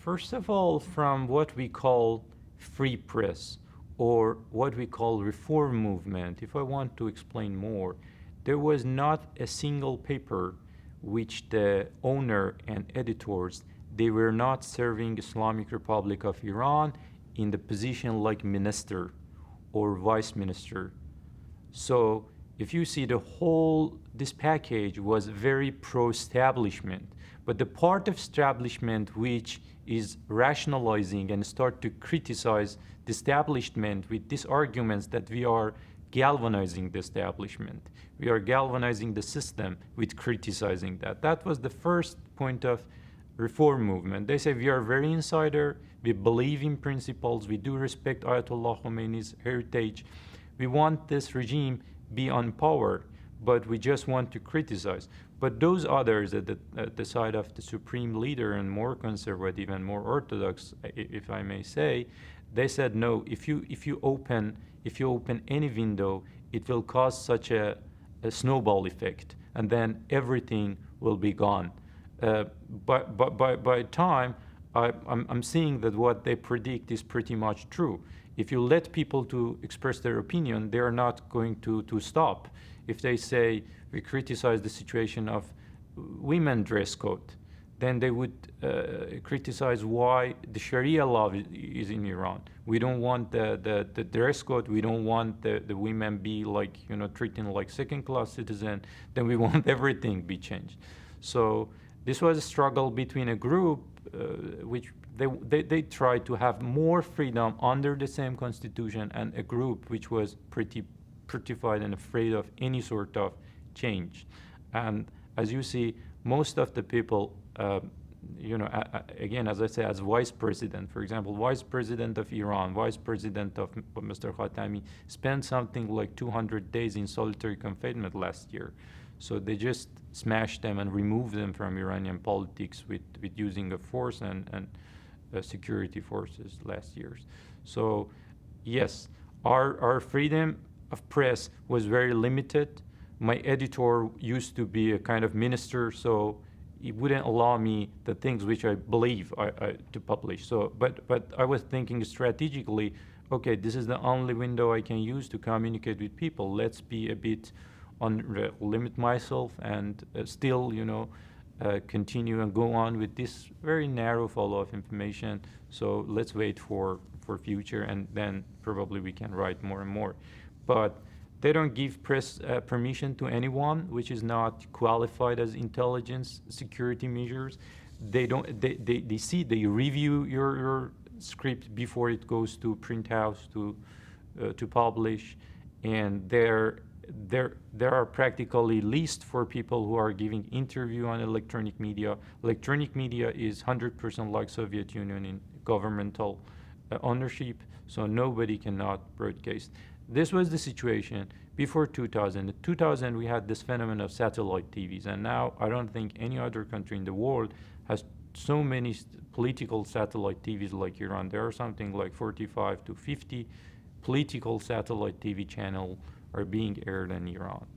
First of all, from what we call free press or what we call reform movement, if I want to explain more, there was not a single paper which the owner and editors, they were not serving Islamic Republic of Iran in the position like minister or vice minister. So if you see this package was very pro-establishment, but the part of establishment which is rationalizing and start to criticize the establishment with these arguments that we are galvanizing the establishment. We are galvanizing the system with criticizing that. That was the first point of reform movement. They say we are very insider, we believe in principles, we do respect Ayatollah Khameini's heritage. We want this regime be on power, but we just want to criticize. But those others at the side of the supreme leader and more conservative and more orthodox, if I may say, they said no. If you open any window, it will cause such a snowball effect, and then everything will be gone. By time, I'm seeing that what they predict is pretty much true. If you let people to express their opinion, they are not going to stop. If they say we criticize the situation of women dress code, then they would criticize why the Sharia law is in Iran. We don't want the dress code. We don't want the women be like, treated like second-class citizen. Then we want everything be changed. So this was a struggle between a group which they tried to have more freedom under the same constitution, and a group which was pretty petrified and afraid of any sort of change. And as you see, most of the people, again, as I say, as vice president, for example, vice president of Iran, vice president of Mr. Khatami, spent something like 200 days in solitary confinement last year. So they just smashed them and removed them from Iranian politics with using of force and security forces last year. So yes, our freedom of press was very limited. My editor used to be a kind of minister, so it wouldn't allow me the things which I believe to publish. So, but I was thinking strategically, okay, this is the only window I can use to communicate with people. Let's be a bit limit myself and still, continue and go on with this very narrow flow of information. So let's wait for future, and then probably we can write more and more. But they don't give press permission to anyone which is not qualified as intelligence security measures. They review your script before it goes to print house to publish, and there are practically lists for people who are giving interview on electronic media. Electronic media is 100% like Soviet Union in governmental ownership, so nobody cannot broadcast. This was the situation before 2000. In 2000, we had this phenomenon of satellite TVs, and now I don't think any other country in the world has so many political satellite TVs like Iran. There are something like 45 to 50 political satellite TV channels are being aired in Iran.